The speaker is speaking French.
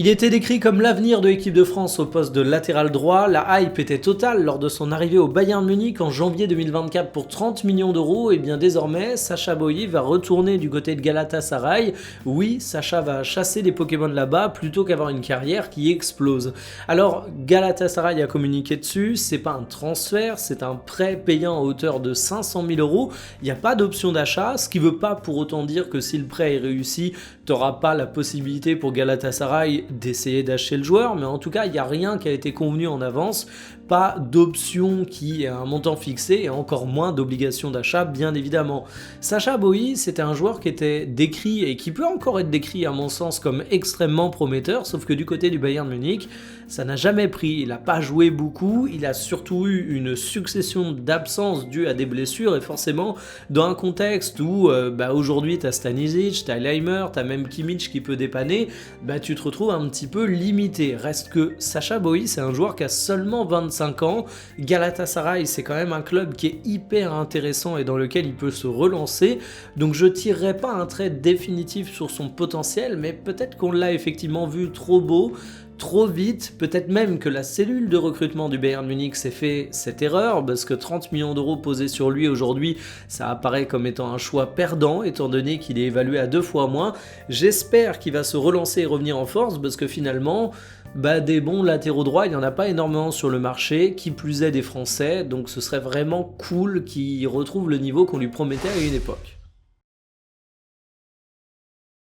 Il était décrit comme l'avenir de l'équipe de France au poste de latéral droit. La hype était totale lors de son arrivée au Bayern Munich en janvier 2024 pour 30 millions d'euros. Et bien désormais, Sacha Boey va retourner du côté de Galatasaray. Oui, Sacha va chasser les Pokémon là-bas plutôt qu'avoir une carrière qui explose. Alors, Galatasaray a communiqué dessus, c'est pas un transfert, c'est un prêt payant à hauteur de 500 000 euros. Il n'y a pas d'option d'achat, ce qui veut pas pour autant dire que si le prêt est réussi, tu n'auras pas la possibilité pour Galatasaray d'essayer d'acheter le joueur, mais en tout cas, il n'y a rien qui a été convenu en avance, pas d'option qui est un montant fixé et encore moins d'obligation d'achat, bien évidemment. Sacha Boey, c'était un joueur qui était décrit et qui peut encore être décrit à mon sens comme extrêmement prometteur, sauf que du côté du Bayern Munich, ça n'a jamais pris, il n'a pas joué beaucoup, il a surtout eu une succession d'absences dues à des blessures et forcément dans un contexte où aujourd'hui tu as Stanisic, tu as Leimer, tu as même Kimmich qui peut dépanner, tu te retrouves un petit peu limité. Reste que Sacha Boey, c'est un joueur qui a seulement 25 ans. Galatasaray, c'est quand même un club qui est hyper intéressant et dans lequel il peut se relancer. Donc je tirerai pas un trait définitif sur son potentiel, mais peut-être qu'on l'a effectivement vu trop beau, trop vite, peut-être même que la cellule de recrutement du Bayern Munich s'est fait cette erreur, parce que 30 millions d'euros posés sur lui aujourd'hui, ça apparaît comme étant un choix perdant, étant donné qu'il est évalué à 2 fois moins. J'espère qu'il va se relancer et revenir en force, parce que finalement, des bons latéraux droits, il n'y en a pas énormément sur le marché, qui plus est des Français, donc ce serait vraiment cool qu'il retrouve le niveau qu'on lui promettait à une époque.